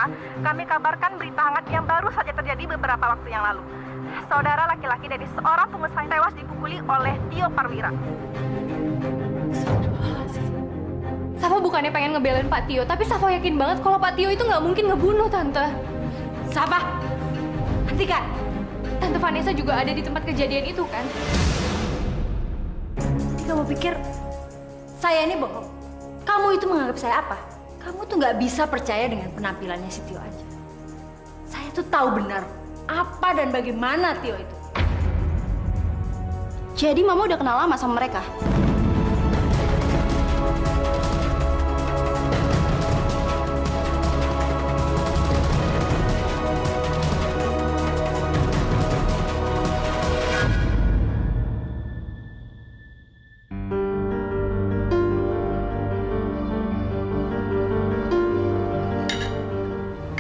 Saudara, kami kabarkan berita hangat yang baru saja terjadi beberapa waktu yang lalu. Saudara laki-laki dari seorang pengusaha tewas dipukuli oleh Tio Parwira. Safa bukannya pengen ngebelain Pak Tio, tapi Safa yakin banget kalau Pak Tio itu nggak mungkin ngebunuh Tante. Safa, hentikan. Tante Vanessa juga ada di tempat kejadian itu kan? Kamu pikir saya ini bohong? Kamu itu menganggap saya apa? Kamu tuh nggak bisa percaya dengan penampilannya si Tio aja. Saya tuh tahu benar apa dan bagaimana Tio itu. Jadi Mama udah kenal lama sama mereka?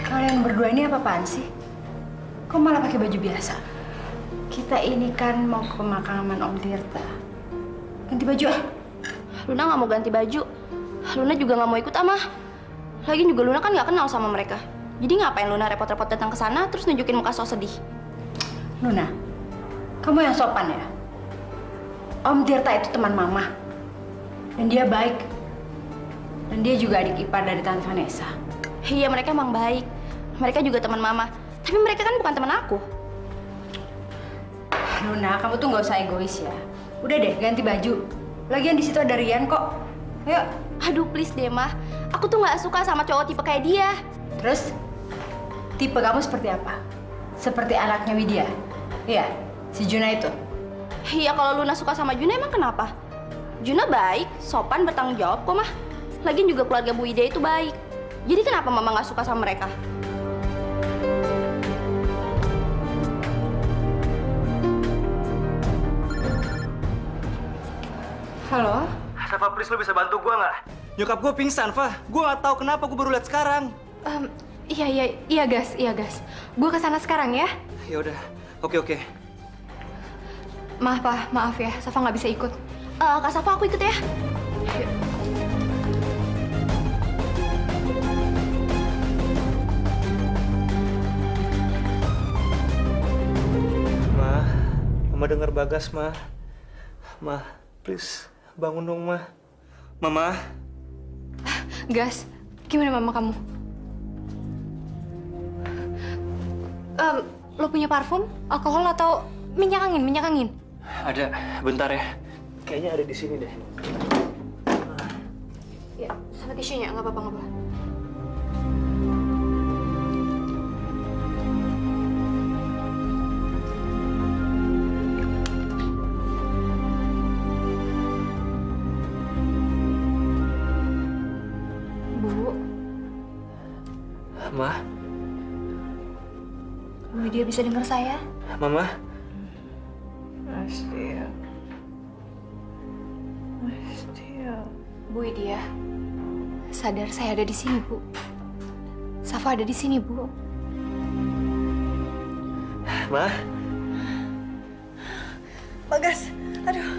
Kalian berdua ini apa-apaan sih? Kok malah pakai baju biasa? Kita ini kan mau ke pemakaman Om Tirta. Ganti baju ah. Luna nggak mau ganti baju. Luna juga nggak mau ikut ama. Lagian juga Luna kan nggak kenal sama mereka. Jadi ngapain Luna repot-repot datang ke sana terus nunjukin muka so sedih? Luna, kamu yang sopan ya? Om Tirta itu teman Mama. Dan dia baik. Dan dia juga adik ipar dari Tante Vanessa. Iya, mereka emang baik. Mereka juga teman Mama. Tapi mereka kan bukan teman aku. Luna, kamu tuh nggak usah egois ya. Udah deh, ganti baju. Lagian di situ ada Rian kok. Ayo. Aduh, please deh, Mah. Aku tuh nggak suka sama cowok tipe kayak dia. Terus, tipe kamu seperti apa? Seperti anaknya Widya? Iya, si Juna itu. Iya, kalau Luna suka sama Juna emang kenapa? Juna baik, sopan, bertanggung jawab kok, Mah. Lagian juga keluarga Bu Ida itu baik. Jadi kenapa Mama nggak suka sama mereka? Halo? Safa, please lo bisa bantu gue nggak? Nyokap gue pingsan, Fa. Gue nggak tahu kenapa gue baru lihat sekarang. Iya, gas. Gue kesana sekarang ya. Ya udah, oke. Maaf, Pak. Maaf ya, Safa nggak bisa ikut. Kak Safa, aku ikut ya. Yuk. Mama dengar Bagas, Ma. Ma, please bangun dong, Ma. Mama. Gas, gimana Mama kamu? Lo punya parfum, alkohol atau minyak angin? Ada, bentar ya. Kayaknya ada di sini deh. Ya, sama tisunya, nggak apa-apa. Bu. Ma. Bu dia bisa dengar saya? Mama. Bu Widya, sadar saya ada di sini, Bu. Safa ada di sini, Bu. Ma. Bagas, aduh.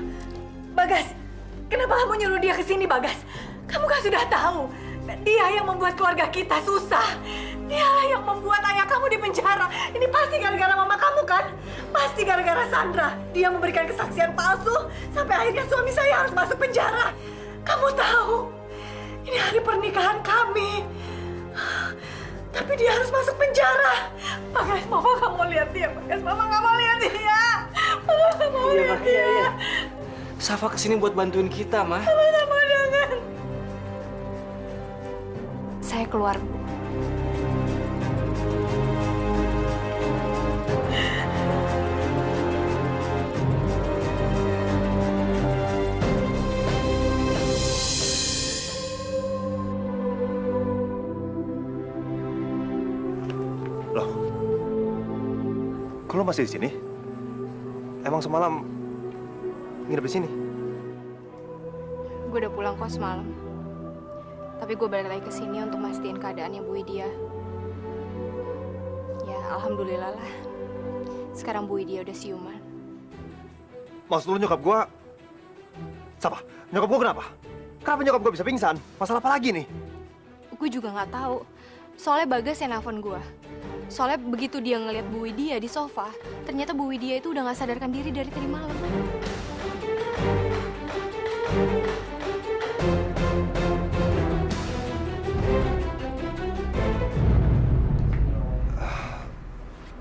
Bagas, kenapa kamu nyuruh dia ke sini, Bagas? Kamu kan sudah tahu, dia yang membuat keluarga kita susah. Dia yang membuat ayah kamu di penjara. Ini pasti gara-gara mama kamu kan? Pasti gara-gara Sandra. Dia memberikan kesaksian palsu, sampai akhirnya suami saya harus masuk penjara. Kamu tahu, ini hari pernikahan kami. Tapi dia harus masuk penjara. Bagas, mama nggak mau lihat dia. Bagas, mama nggak mau lihat dia. Mama nggak mau lihat dia. Iya. Safa kesini buat bantuin kita, Ma. Sama-sama dengan. Saya keluar, Bu. Loh, kok lo masih di sini? Emang semalam nginep di sini? Gue udah pulang kok semalam. Tapi gue balik lagi ke sini untuk mastiin keadaannya Bu Widya. Ya, alhamdulillah lah. Sekarang Bu Widya udah siuman. Maksud lo nyokap gua? Siapa? Nyokap gua kenapa? Kenapa nyokap gua bisa pingsan? Masalah apa lagi nih? Gue juga nggak tahu. Soalnya Bagas yang nelfon gue. Soalnya begitu dia ngeliat Bu Widya di sofa, ternyata Bu Widya itu udah gak sadarkan diri dari tadi malam.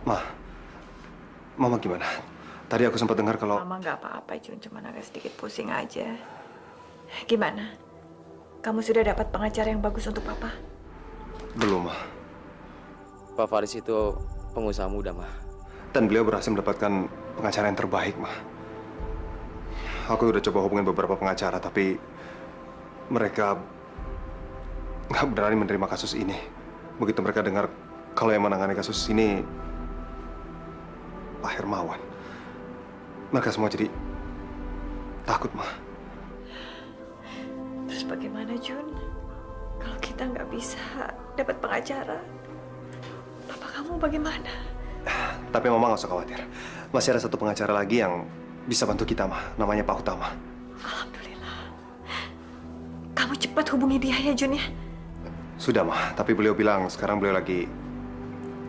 Ma, Mama gimana? Tadi aku sempat dengar kalau... Mama nggak apa-apa, Jun. Cuma agak sedikit pusing aja. Gimana? Kamu sudah dapat pengacara yang bagus untuk Papa? Belum, Ma. Pak Faris itu pengusaha muda, Ma. Dan beliau berhasil mendapatkan pengacara yang terbaik, Ma. Aku udah coba hubungin beberapa pengacara, tapi mereka nggak berani menerima kasus ini. Begitu mereka dengar kalau yang menangani kasus ini Pak Hermawan, mereka semua jadi takut, Ma. Terus bagaimana, Jun? Kalau kita nggak bisa dapat pengacara, Papa kamu bagaimana? Tapi Mama nggak usah khawatir. Masih ada satu pengacara lagi yang bisa bantu kita, Ma. Namanya Pak Utama. Alhamdulillah. Kamu cepat hubungi dia ya, Jun ya. Sudah, Ma. Tapi beliau bilang sekarang beliau lagi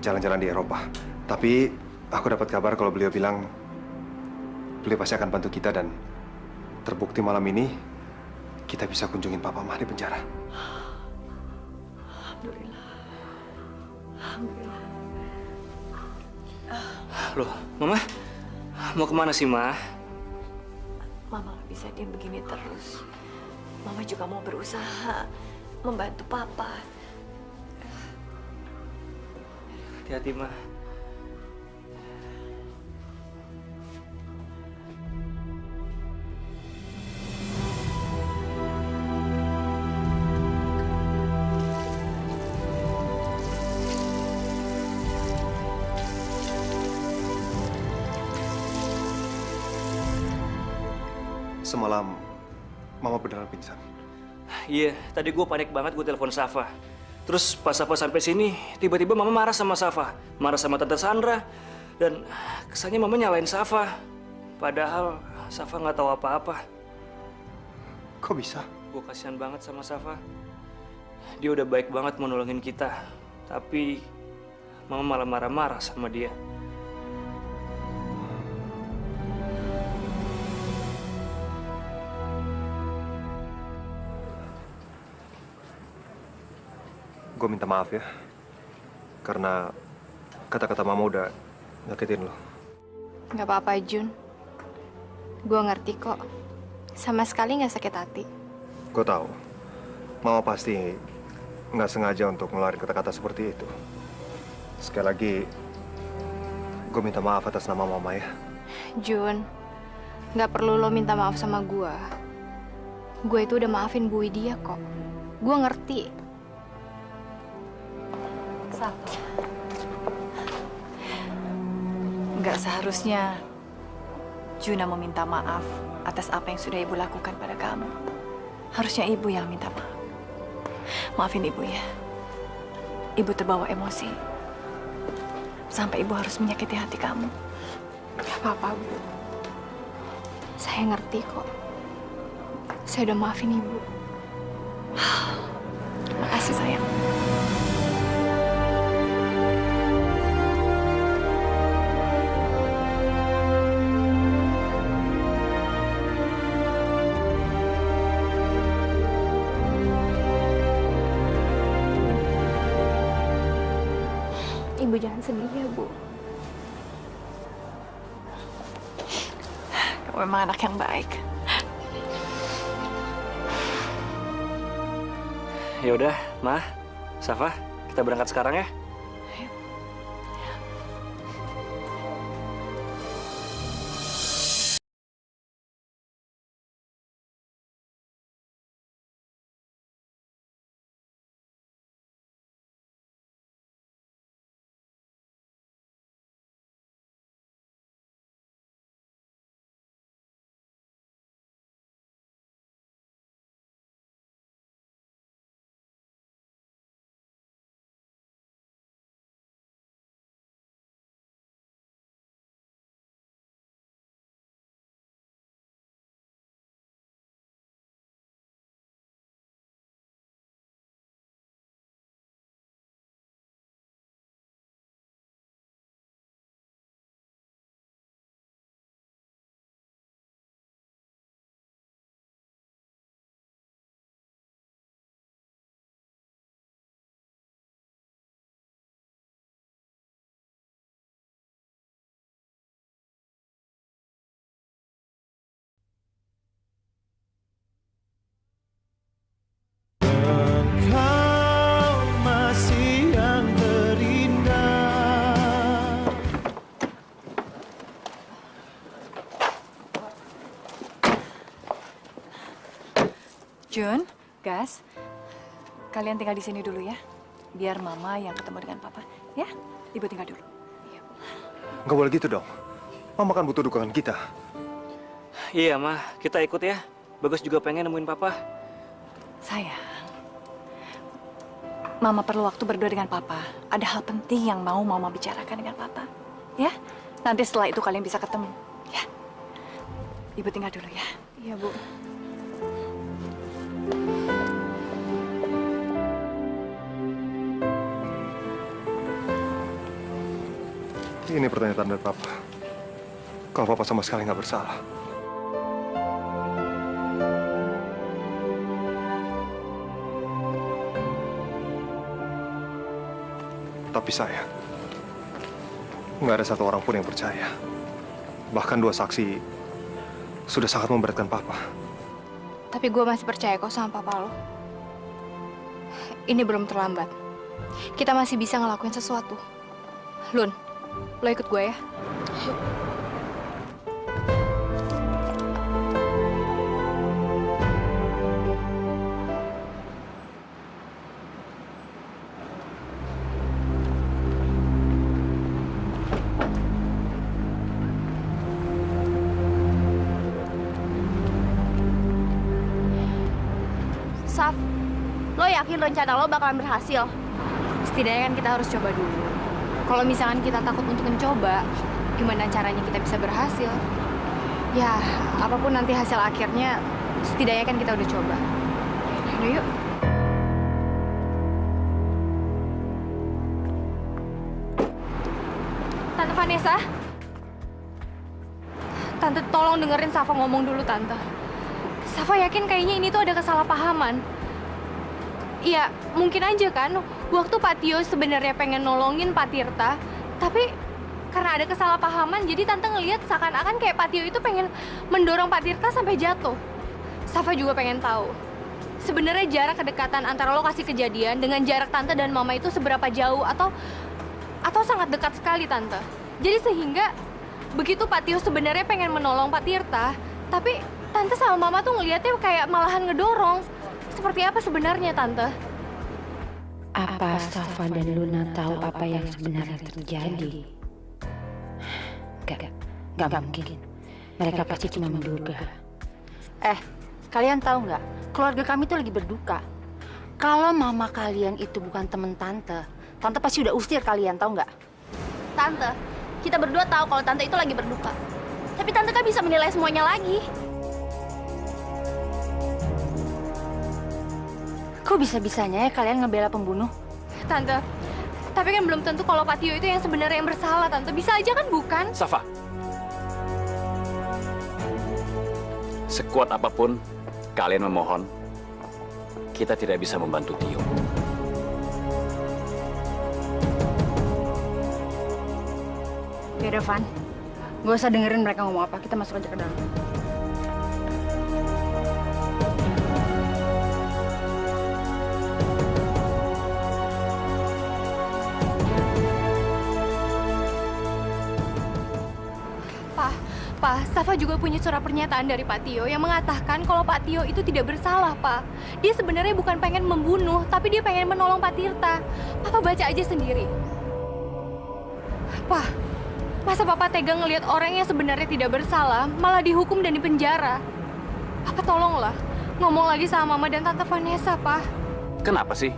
jalan-jalan di Eropa. Tapi aku dapat kabar kalau beliau bilang beliau pasti akan bantu kita dan terbukti malam ini kita bisa kunjungin Papa Mah di penjara. Alhamdulillah. Alhamdulillah. Loh, Mama? Mau kemana sih, Ma? Mama nggak bisa diam begini terus. Mama juga mau berusaha membantu Papa. Hati-hati, Ma. Semalam Mama beneran pingsan. Iya, tadi gue panik banget, gue telepon Safa. Terus pas Safa sampai sini, tiba-tiba Mama marah sama Safa. Marah sama Tante Sandra. Dan kesannya Mama nyalain Safa. Padahal Safa nggak tahu apa-apa. Kok bisa? Gue kasihan banget sama Safa. Dia udah baik banget mau nolongin kita. Tapi Mama malah marah-marah sama dia. Gue minta maaf ya. Karena kata-kata Mama udah nyakitin lo. Gak apa-apa, Jun. Gue ngerti kok. Sama sekali gak sakit hati. Gue tahu. Mama pasti nggak sengaja untuk ngeluarin kata-kata seperti itu. Sekali lagi, gue minta maaf atas nama Mama ya. Jun, gak perlu lo minta maaf sama gue. Gue itu udah maafin Bu Widya kok. Gue ngerti. Safa. Nggak seharusnya Juna meminta maaf atas apa yang sudah ibu lakukan pada kamu. Harusnya ibu yang minta maaf. Maafin ibu ya. Ibu terbawa emosi. Sampai ibu harus menyakiti hati kamu. Gak apa-apa, Bu. Saya ngerti kok. Saya udah maafin Ibu. Makasih sayang. Ibu jangan sedih ya, Bu. Kamu memang anak yang baik. Ya udah, Ma, Safa, kita berangkat sekarang ya. Jun, Gas, kalian tinggal di sini dulu ya. Biar Mama yang ketemu dengan Papa. Ya, Ibu tinggal dulu. Nggak boleh gitu dong. Mama kan butuh dukungan kita. Iya, Ma. Kita ikut ya. Bagus juga pengen nemuin Papa. Sayang, Mama perlu waktu berdua dengan Papa. Ada hal penting yang mau Mama bicarakan dengan Papa. Ya, nanti setelah itu kalian bisa ketemu. Ya, Ibu tinggal dulu ya. Iya, Bu. Ini pertanyaan dari Papa. Kalau Papa sama sekali nggak bersalah. Tapi saya, nggak ada satu orang pun yang percaya. Bahkan 2 saksi sudah sangat memberatkan Papa. Tapi gue masih percaya kok sama papa lo. Ini belum terlambat. Kita masih bisa ngelakuin sesuatu. Lun, lo ikut gue ya. Saf, lo yakin rencana lo bakalan berhasil? Setidaknya kan kita harus coba dulu. Kalau misalkan kita takut untuk mencoba, gimana caranya kita bisa berhasil? Ya, apapun nanti hasil akhirnya, setidaknya kan kita udah coba. Udah yuk. Tante Vanessa? Tante, tolong dengerin Safa ngomong dulu, Tante. Safa yakin kayaknya ini tuh ada kesalahpahaman. Iya, mungkin aja kan waktu Pak Tio sebenarnya pengen nolongin Pak Tirta, tapi karena ada kesalahpahaman jadi Tante ngelihat seakan-akan kayak Pak Tio itu pengen mendorong Pak Tirta sampai jatuh. Safa juga pengen tahu, sebenarnya jarak kedekatan antara lokasi kejadian dengan jarak Tante dan Mama itu seberapa jauh atau sangat dekat sekali, Tante. Jadi sehingga begitu Pak Tio sebenarnya pengen menolong Pak Tirta, tapi Tante sama Mama tuh ngelihatnya kayak malahan ngedorong. Seperti apa sebenarnya, Tante? Apa Safa dan Luna tahu apa yang sebenarnya terjadi? Gak mungkin. Mereka pasti cuma menduga. Kalian tahu nggak? Keluarga kami tuh lagi berduka. Kalau mama kalian itu bukan temen Tante, Tante pasti udah usir kalian, tahu nggak? Tante, kita berdua tahu kalau Tante itu lagi berduka. Tapi Tante kan bisa menilai semuanya lagi. Kok bisa-bisanya ya kalian ngebela pembunuh? Tante, tapi kan belum tentu kalau Pak Tio itu yang sebenarnya yang bersalah, Tante. Bisa aja kan bukan? Safa. Sekuat apapun kalian memohon, kita tidak bisa membantu Tio. Ya udah, Van. Gak usah dengerin mereka ngomong apa. Kita masuk aja ke dalam. Pak, Safa juga punya surat pernyataan dari Pak Tio yang mengatakan kalau Pak Tio itu tidak bersalah, Pak. Dia sebenarnya bukan pengen membunuh, tapi dia pengen menolong Pak Tirta. Papa baca aja sendiri. Pak, masa Papa tega ngelihat orang yang sebenarnya tidak bersalah malah dihukum dan dipenjara? Papa tolonglah, ngomong lagi sama Mama dan Tante Vanessa, Pak. Kenapa sih?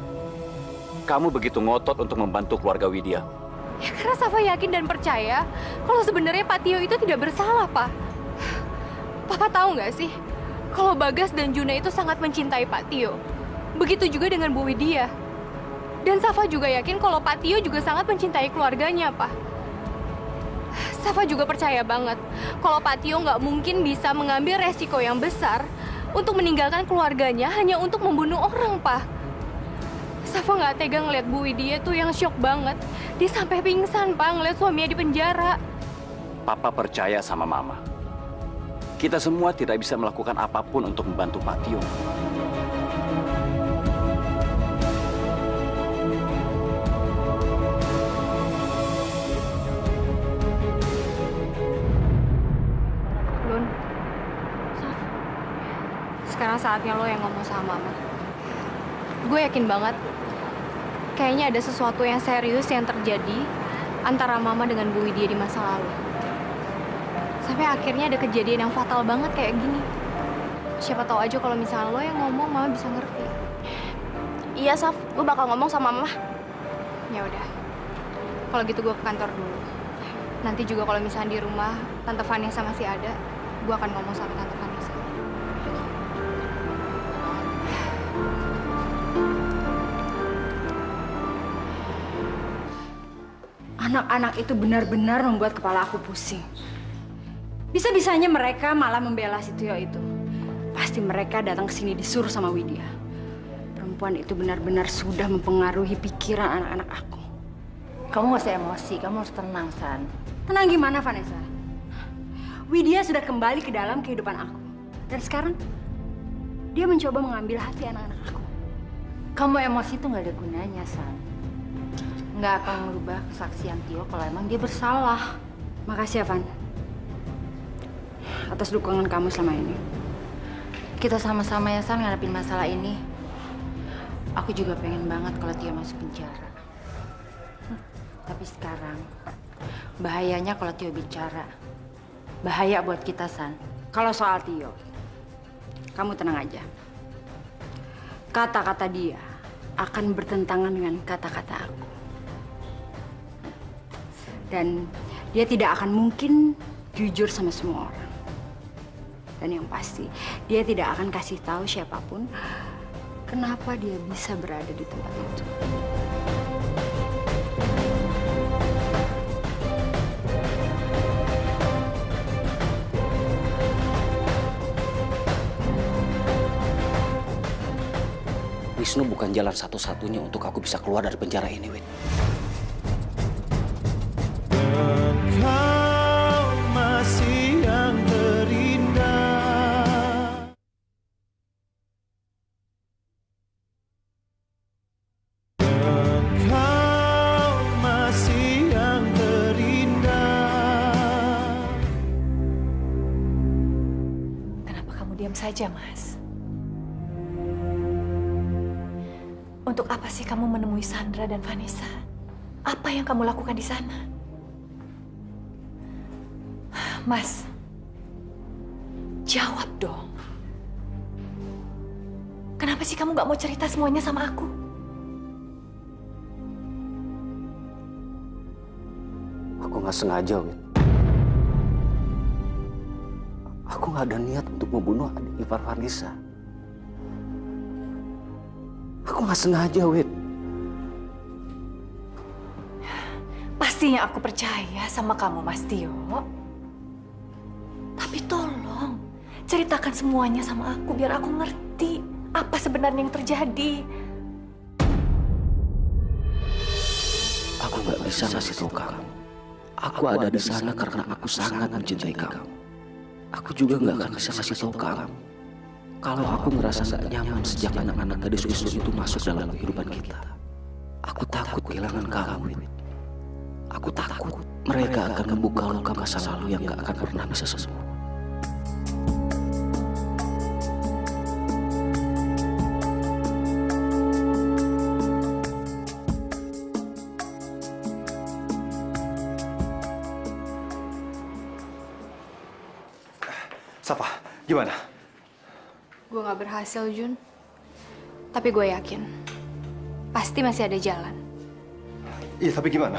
Kamu begitu ngotot untuk membantu keluarga Widya. Ya karena Safa yakin dan percaya kalau sebenarnya Pak Tio itu tidak bersalah, Pak. Papa tahu nggak sih, kalau Bagas dan Juna itu sangat mencintai Pak Tio. Begitu juga dengan Bu Widya. Dan Safa juga yakin kalau Pak Tio juga sangat mencintai keluarganya, Pak. Safa juga percaya banget kalau Pak Tio nggak mungkin bisa mengambil resiko yang besar untuk meninggalkan keluarganya hanya untuk membunuh orang, Pak. Safa nggak tega ngeliat Bu Widya tuh yang shock banget. Dia sampai pingsan, Pak, ngeliat suaminya di penjara. Papa percaya sama Mama. Kita semua tidak bisa melakukan apapun untuk membantu Pak Tio. sekarang saatnya lo yang ngomong sama Mama. Gue yakin banget, kayaknya ada sesuatu yang serius yang terjadi antara Mama dengan Bu Widya di masa lalu. Sampai akhirnya ada kejadian yang fatal banget kayak gini. Siapa tahu aja kalau misalnya lo yang ngomong, Mama bisa ngerti. Iya, Saf. Gue bakal ngomong sama Mama. Ya udah. Kalau gitu gue ke kantor dulu. Nanti juga kalau misalnya di rumah Tante Vanessa masih ada, gue akan ngomong sama Tante Vanessa. Anak-anak itu benar-benar membuat kepala aku pusing. Bisa-bisanya mereka malah membela si Tio itu. Pasti mereka datang ke sini disuruh sama Widya. Perempuan itu benar-benar sudah mempengaruhi pikiran anak-anak aku. Kamu gak usah emosi, kamu harus tenang, San. Tenang gimana, Vanessa? Widya sudah kembali ke dalam kehidupan aku. Dan sekarang, dia mencoba mengambil hati anak-anak aku. Kamu emosi itu gak ada gunanya, San. Nggak akan merubah kesaksian Tio kalau emang dia bersalah. Makasih ya, Van. Atas dukungan kamu selama ini. Kita sama-sama ya, San, ngadepin masalah ini. Aku juga pengen banget kalau Tio masuk penjara. Tapi sekarang, bahayanya kalau Tio bicara. Bahaya buat kita, San. Kalau soal Tio, kamu tenang aja. Kata-kata dia akan bertentangan dengan kata-kata aku. Dan dia tidak akan mungkin jujur sama semua orang. Dan yang pasti, dia tidak akan kasih tahu siapapun kenapa dia bisa berada di tempat itu. Wisnu bukan jalan satu-satunya untuk aku bisa keluar dari penjara ini, Wid. Kau masih yang terindah. Kau masih yang terindah. Kenapa kamu diam saja, Mas? Untuk apa sih kamu menemui Sandra dan Vanessa? Apa yang kamu lakukan di sana? Mas, jawab dong. Kenapa sih kamu gak mau cerita semuanya sama aku? Aku nggak sengaja, Wid. Aku nggak ada niat untuk membunuh adik ipar Vanessa. Aku nggak sengaja, Wid. Pastinya aku percaya sama kamu, Mas Tio. Tapi tolong, ceritakan semuanya sama aku biar aku ngerti apa sebenarnya yang terjadi. Aku nggak bisa ngasih tahu kamu. Aku ada di sana karena aku sangat mencintai kamu. Aku juga nggak akan bisa ngasih tahu kamu kalau aku ngerasa nggak nyaman sejak anak-anak gadis Wisnu itu masuk dalam kehidupan kita. Aku takut kehilangan kamu, Wid. Aku takut mereka akan membuka luka masa lalu yang nggak akan pernah bisa sembuh. Safa, gimana? Gue gak berhasil, Jun. Tapi gue yakin, pasti masih ada jalan. Iya, tapi gimana?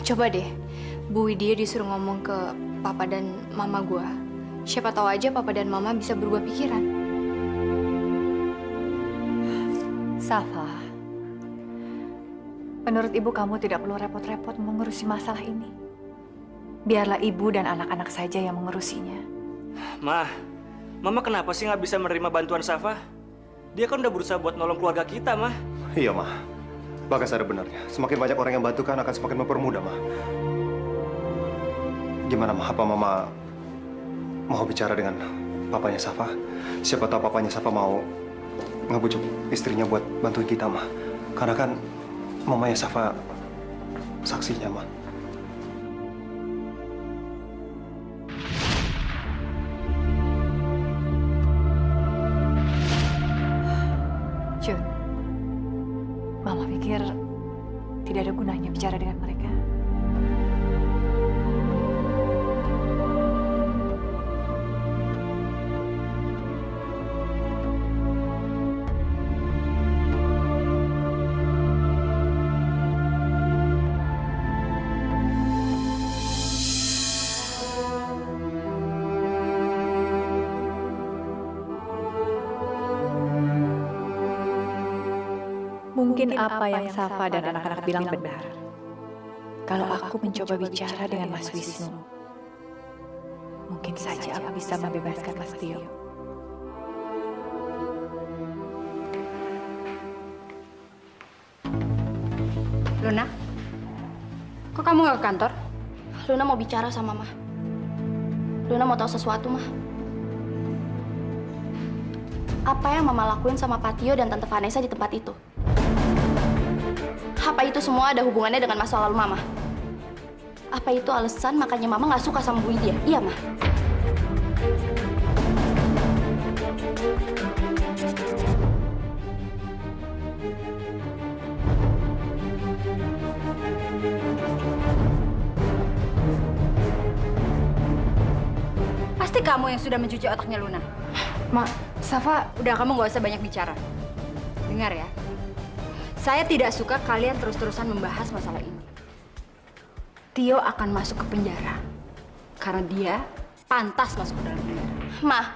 Coba deh, Bu Widya disuruh ngomong ke Papa dan Mama gue. Siapa tahu aja Papa dan Mama bisa berubah pikiran. Safa, menurut ibu kamu tidak perlu repot-repot mengurusi masalah ini. Biarlah ibu dan anak-anak saja yang mengurusinya. Ma, Mama kenapa sih nggak bisa menerima bantuan Safa? Dia kan udah berusaha buat nolong keluarga kita, Ma. Iya, Ma. Bagas ada benarnya. Semakin banyak orang yang bantu kan akan semakin mempermudah, Ma. Gimana, Ma? Apa Mama mau bicara dengan papanya Safa? Siapa tahu papanya Safa mau ngebujuk istrinya buat bantuin kita, Ma. Karena kan mamanya Safa saksinya, Ma. Mama pikir tidak ada gunanya bicara dengan mereka. Mungkin apa yang Safa dan anak-anak bilang benar. Kalau aku mencoba bicara dengan Mas Wisnu, mungkin saja aku bisa membebaskan Mas Tio. Luna, kok kamu nggak ke kantor? Luna mau bicara sama Mah. Luna mau tahu sesuatu, Mah. Apa yang Mama lakuin sama Patio dan Tante Vanessa di tempat itu? Apa itu semua ada hubungannya dengan masa lalu Mama? Apa itu alasan makanya Mama nggak suka sama Bu Widya? Iya, Mah. Pasti kamu yang sudah mencuci otaknya Luna. Ma, Safa, Udah, kamu nggak usah banyak bicara. Dengar ya, saya tidak suka kalian terus-terusan membahas masalah ini. Tio akan masuk ke penjara karena dia pantas masuk ke dalam penjara. Mah,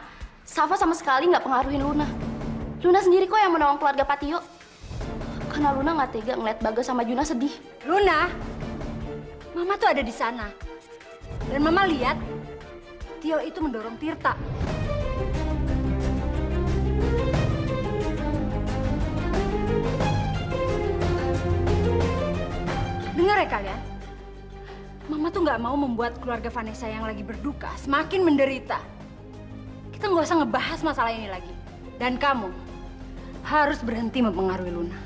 Safa sama sekali nggak pengaruhin Luna. Luna sendiri kok yang menolong keluarga Patio. Karena Luna nggak tega ngeliat Bagas sama Juna sedih. Luna, Mama tuh ada di sana. Dan Mama lihat Tio itu mendorong Tirta. Dengar ya kalian, Mama tuh nggak mau membuat keluarga Vanessa yang lagi berduka semakin menderita. Kita nggak usah ngebahas masalah ini lagi. Dan kamu harus berhenti mempengaruhi Luna.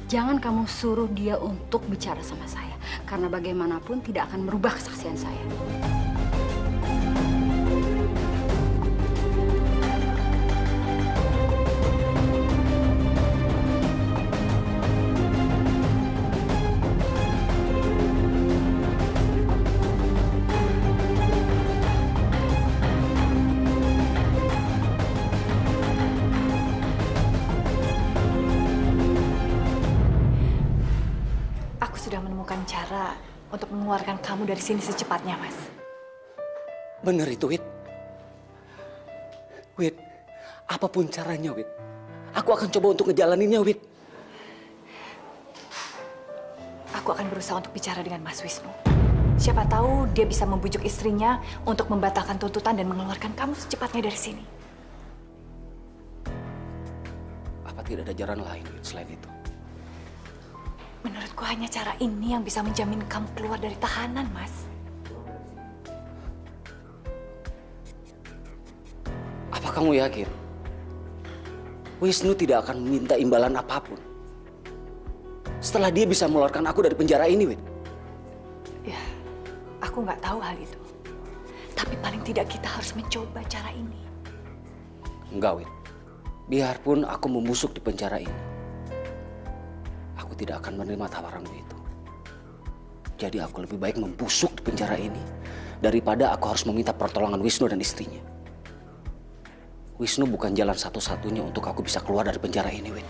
Jangan kamu suruh dia untuk bicara sama saya. Karena bagaimanapun tidak akan merubah kesaksian saya. sudah menemukan cara untuk mengeluarkan kamu dari sini secepatnya, Mas. Bener itu, Wit. Wit, apapun caranya, Wit. Aku akan coba untuk ngejalaninnya, Wit. Aku akan berusaha untuk bicara dengan Mas Wisnu. Siapa tahu dia bisa membujuk istrinya untuk membatalkan tuntutan dan mengeluarkan kamu secepatnya dari sini. Apa tidak ada jalan lain, Wit, selain itu? Menurutku hanya cara ini yang bisa menjamin kamu keluar dari tahanan, Mas. Apa kamu yakin? Wisnu tidak akan meminta imbalan apapun setelah dia bisa mengeluarkan aku dari penjara ini, Wit. Ya, aku nggak tahu hal itu. Tapi paling tidak kita harus mencoba cara ini. Enggak, Wit. Biarpun aku membusuk di penjara ini, aku tidak akan menerima tawaranmu itu. Jadi aku lebih baik membusuk di penjara ini daripada aku harus meminta pertolongan Wisnu dan istrinya. Wisnu bukan jalan satu-satunya untuk aku bisa keluar dari penjara ini, Wit.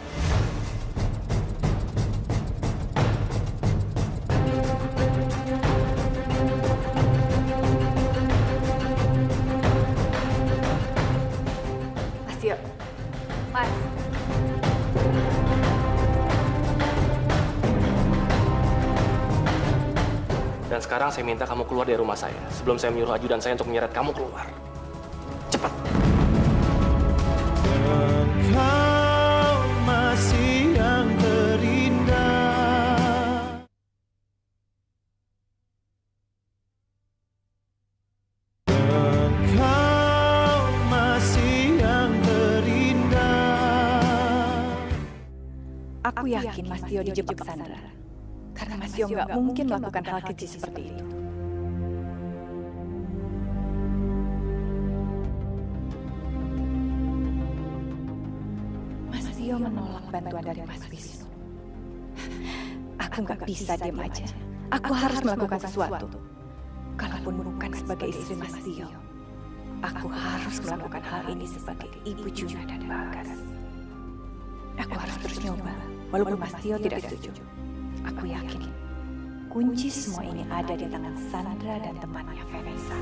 Mas Tio, Mas. Dan sekarang saya minta kamu keluar dari rumah saya sebelum saya menyuruh ajudan saya untuk menyeret kamu keluar. Cepat. Engkau masih yang terindah. Engkau masih yang terindah. Aku yakin Mas Tio dijebak Sandra. Karena Mas Tio nggak mungkin melakukan hal keji seperti itu. Mas Tio menolak bantuan dari Mas Wisnu. Aku nggak bisa diam aja. Aku harus melakukan sesuatu. Kalaupun bukan sebagai istri Mas Tio, aku harus melakukan hal ini sebagai ibu Juna dan Bagas. Aku harus terus nyoba, walaupun Mas Tio tidak setuju. Aku yakin kunci semua ini ada di tangan Sandra dan temannya Vanessa.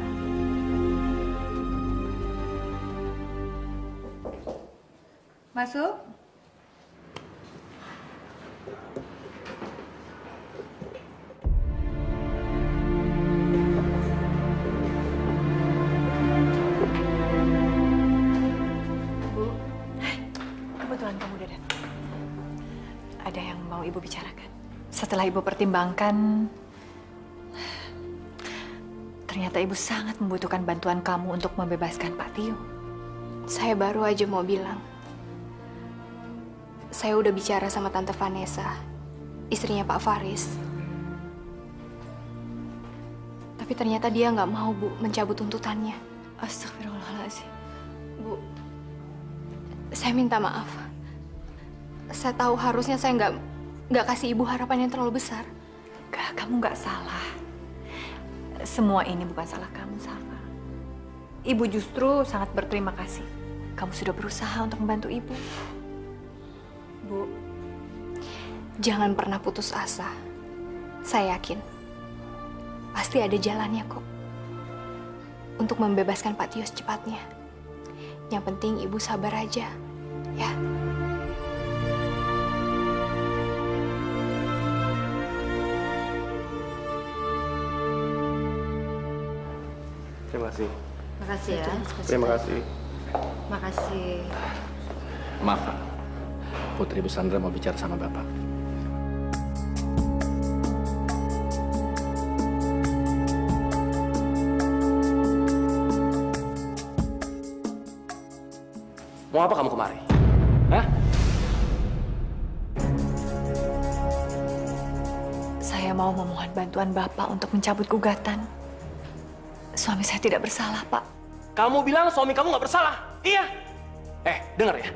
Masuk. Kebetulan kamu udah datang. Ada yang mau Ibu bicarakan. Setelah Ibu pertimbangkan, ternyata Ibu sangat membutuhkan bantuan kamu untuk membebaskan Pak Tio. Saya baru aja mau bilang. Saya udah bicara sama Tante Vanessa, istrinya Pak Faris. Tapi ternyata dia nggak mau, Bu, mencabut tuntutannya. Astagfirullahaladzim. Bu, saya minta maaf. Saya tahu harusnya saya nggak kasih Ibu harapan yang terlalu besar. Kamu nggak salah. Semua ini bukan salah kamu, Safa. Ibu justru sangat berterima kasih. Kamu sudah berusaha untuk membantu Ibu. Bu, jangan pernah putus asa. Saya yakin pasti ada jalannya kok untuk membebaskan Pak Tio secepatnya. Yang penting Ibu sabar aja, ya. Terima kasih. Makasih ya. Terima kasih. Makasih. Maaf, Pak. Putri Bu Sandra mau bicara sama Bapak. Mau apa kamu kemari? Hah? Saya mau memohon bantuan Bapak untuk mencabut gugatan. Suami saya tidak bersalah, Pak. Kamu bilang suami kamu nggak bersalah? Iya. Dengar ya.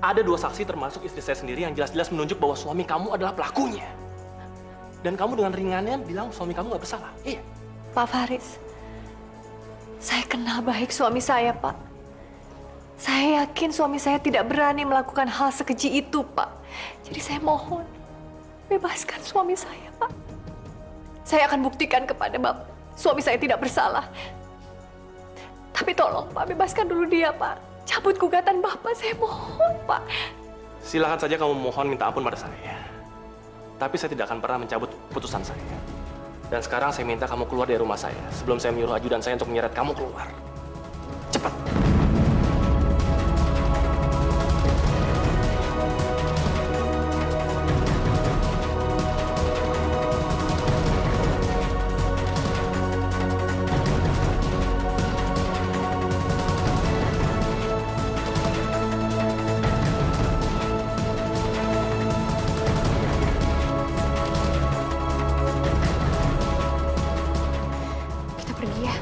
Ada 2 saksi termasuk istri saya sendiri yang jelas-jelas menunjuk bahwa suami kamu adalah pelakunya. Dan kamu dengan ringannya bilang suami kamu nggak bersalah. Iya. Pak Faris, saya kenal baik suami saya, Pak. Saya yakin suami saya tidak berani melakukan hal sekeji itu, Pak. Jadi saya mohon, bebaskan suami saya, Pak. Saya akan buktikan kepada Bapak, suami saya tidak bersalah. Tapi tolong, Pak, bebaskan dulu dia, Pak. Cabut gugatan Bapak, saya mohon, Pak. Silakan saja kamu mohon minta ampun pada saya. Tapi saya tidak akan pernah mencabut putusan saya. Dan sekarang saya minta kamu keluar dari rumah saya sebelum saya menyuruh ajudan saya untuk menyeret kamu keluar. Cepat. Kita pergi ya.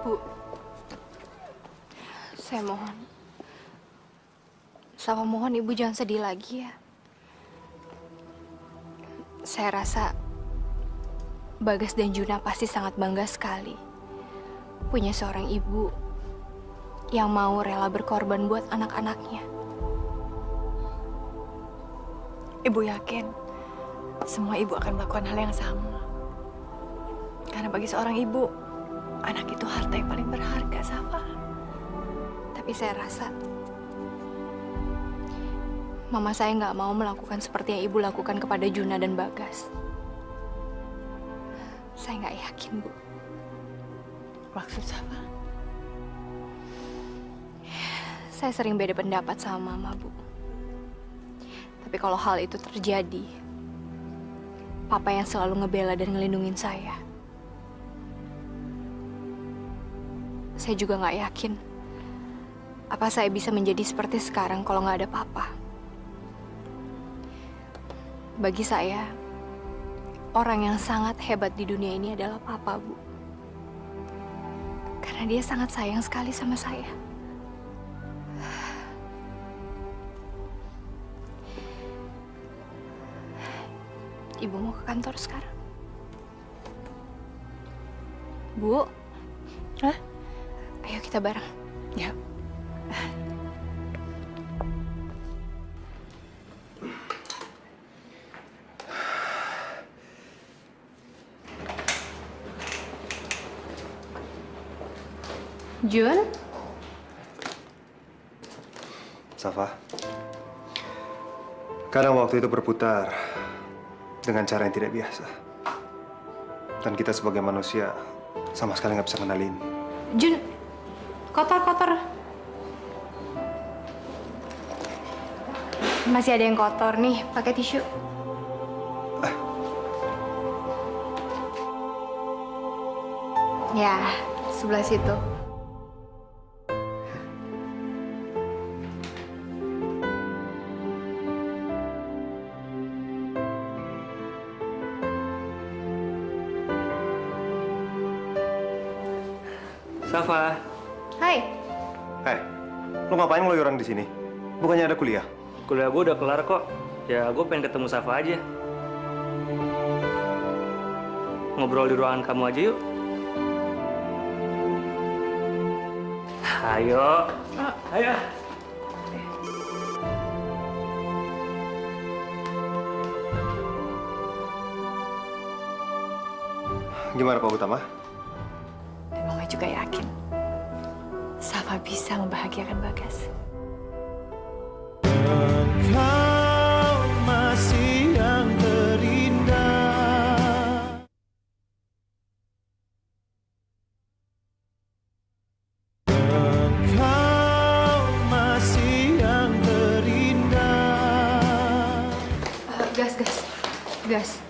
Bu, saya mohon. Saya mohon Ibu jangan sedih lagi ya. Saya rasa Bagas dan Juna pasti sangat bangga sekali punya seorang ibu yang mau rela berkorban buat anak-anaknya. Ibu yakin semua ibu akan melakukan hal yang sama. Karena bagi seorang ibu, anak itu harta yang paling berharga, Safa. Tapi saya rasa mama saya nggak mau melakukan seperti yang ibu lakukan kepada Juna dan Bagas. Saya nggak yakin, Bu. Maksud Safa? Saya sering beda pendapat sama Mama, Bu. Tapi kalau hal itu terjadi, Papa yang selalu ngebela dan ngelindungin saya juga nggak yakin apa saya bisa menjadi seperti sekarang kalau nggak ada Papa. Bagi saya, orang yang sangat hebat di dunia ini adalah Papa, Bu. Karena dia sangat sayang sekali sama saya. Ibu mau ke kantor sekarang? Bu? Hah? Ayo kita bareng. Ya. Jun? Safa, kadang waktu itu berputar dengan cara yang tidak biasa. Dan kita sebagai manusia sama sekali nggak bisa kenalin. Jun, kotor-kotor. Masih ada yang kotor nih, pakai tisu. Ya, sebelah situ. Safa. Hai. Hei, lo ngapain ngeluyuran di sini? Bukannya ada kuliah? Kuliah gue udah kelar kok. Ya gue pengen ketemu Safa aja. Ngobrol di ruangan kamu aja yuk. Ayo. Ayo. Gimana Pak Utama? Dan Mama juga yakin Safa bisa membahagiakan Bagas. Engkau masih yang terindah. Engkau masih yang terindah. Gas.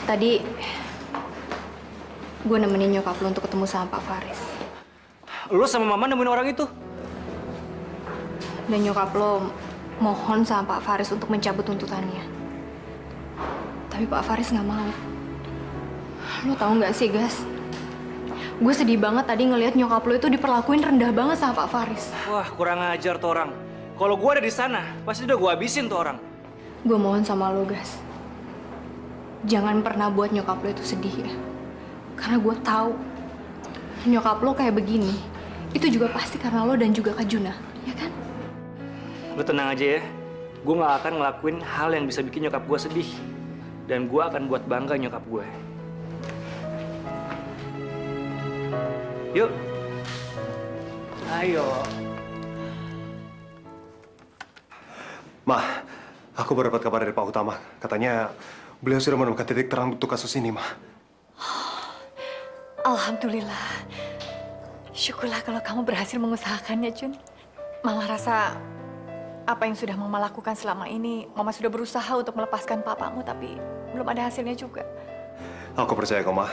Tadi gue nemenin nyokap lo untuk ketemu sama Pak Faris. Lo sama Mama nemuin orang itu? Dan nyokap lo mohon sama Pak Faris untuk mencabut tuntutannya. Tapi Pak Faris nggak mau. Lo tahu nggak sih, Gas? Gue sedih banget tadi ngelihat nyokap lo itu diperlakuin rendah banget sama Pak Faris. Wah, kurang ajar tuh orang. Kalau gue ada di sana, pasti udah gue habisin tuh orang. Gue mohon sama lo, Gas. Jangan pernah buat nyokap lo itu sedih ya. Karena gue tahu nyokap lo kayak begini, itu juga pasti karena lo dan juga Kak Juna, ya kan? Lo tenang aja ya. Gue gak akan ngelakuin hal yang bisa bikin nyokap gue sedih. Dan gue akan buat bangga nyokap gue. Yuk. Ayo. Ma, aku baru dapat kabar dari Pak Utama. Katanya beliau sudah menemukan titik terang untuk kasus ini, Ma. Alhamdulillah. Syukurlah kalau kamu berhasil mengusahakannya, Jun. Mama rasa apa yang sudah Mama lakukan selama ini, Mama sudah berusaha untuk melepaskan papamu, tapi belum ada hasilnya juga. Aku percaya kok, Ma.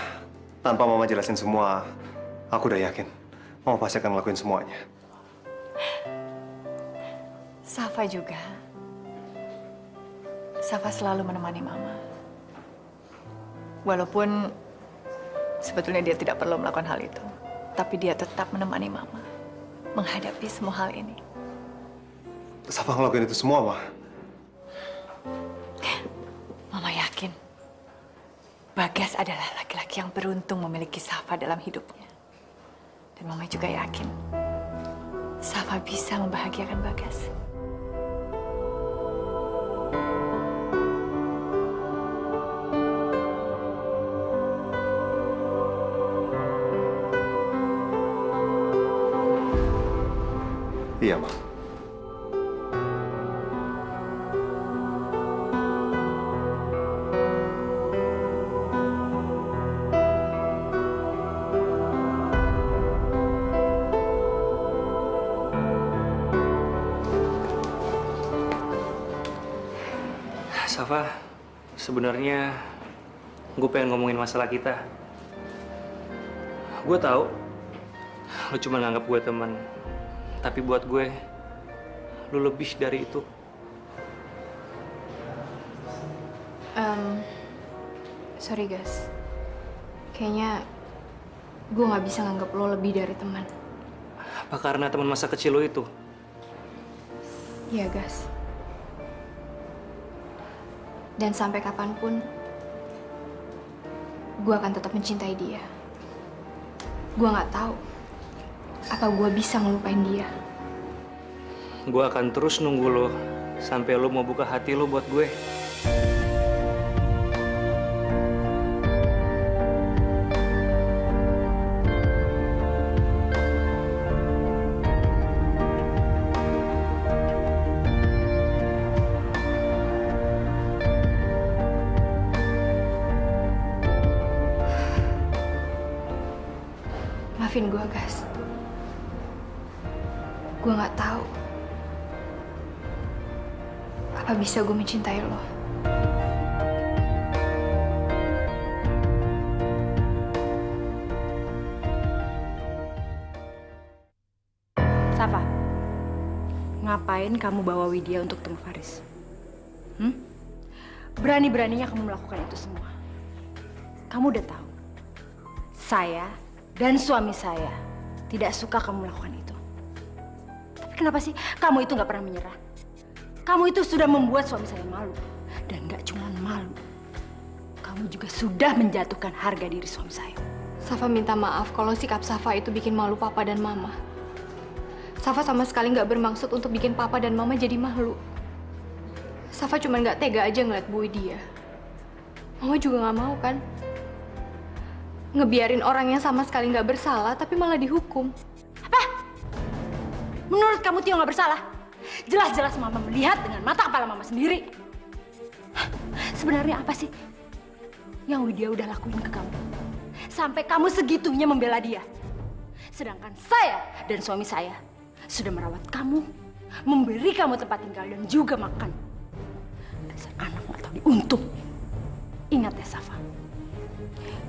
Tanpa Mama jelasin semua, aku udah yakin Mama pasti akan ngelakuin semuanya. Safa juga. Safa selalu menemani Mama. Walaupun sebetulnya dia tidak perlu melakukan hal itu, tapi dia tetap menemani Mama menghadapi semua hal ini. Safa ngelakuin itu semua, Ma. Mama yakin Bagas adalah laki-laki yang beruntung memiliki Safa dalam hidupnya. Dan Mama juga yakin Safa bisa membahagiakan Bagas. Iya, Ma. Safa, sebenarnya gue pengen ngomongin masalah kita. Gue tahu lo cuma nganggap gue teman, tapi buat gue lo lebih dari itu. Sorry guys, kayaknya gue nggak bisa nganggap lo lebih dari teman. Apa karena teman masa kecil lo itu? Iya guys. Dan sampai kapanpun, gue akan tetap mencintai dia. Gue nggak tahu apa gue bisa ngelupain dia. Gue akan terus nunggu lo sampai lo mau buka hati lo buat gue. Maafin gue, Gas. Gue nggak tahu apa bisa gue mencintai lo. Safa, ngapain kamu bawa Widya untuk temu Faris? Berani-beraninya kamu melakukan itu semua. Kamu udah tahu, saya dan suami saya tidak suka kamu melakukan itu. Tapi kenapa sih kamu itu nggak pernah menyerah? Kamu itu sudah membuat suami saya malu. Dan nggak cuma malu, kamu juga sudah menjatuhkan harga diri suami saya. Safa minta maaf kalau sikap Safa itu bikin malu Papa dan Mama. Safa sama sekali nggak bermaksud untuk bikin Papa dan Mama jadi malu. Safa cuma nggak tega aja ngeliat Bu Widya. Mama juga nggak mau kan ngebiarin orang yang sama sekali nggak bersalah tapi malah dihukum. Apa? Menurut kamu Tio nggak bersalah? Jelas-jelas Mama melihat dengan mata kepala Mama sendiri. Sebenarnya apa sih yang Widya udah lakuin ke kamu? Sampai kamu segitunya membela dia. Sedangkan saya dan suami saya sudah merawat kamu, memberi kamu tempat tinggal dan juga makan. Dasar anak nggak tahu diuntung. Ingat ya Safa,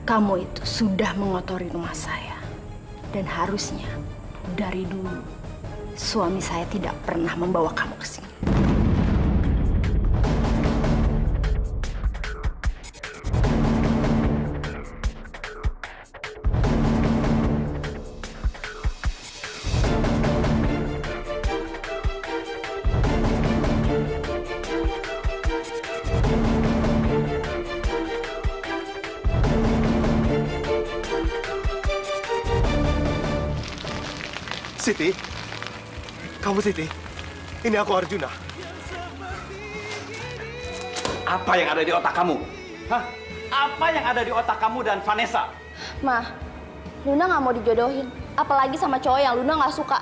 kamu itu sudah mengotori rumah saya. Dan harusnya dari dulu suami saya tidak pernah membawa kamu ke sini. Siti, kamu Siti, ini aku Arjuna. Apa yang ada di otak kamu? Hah? Apa yang ada di otak kamu dan Vanessa? Ma, Luna nggak mau dijodohin. Apalagi sama cowok yang Luna nggak suka.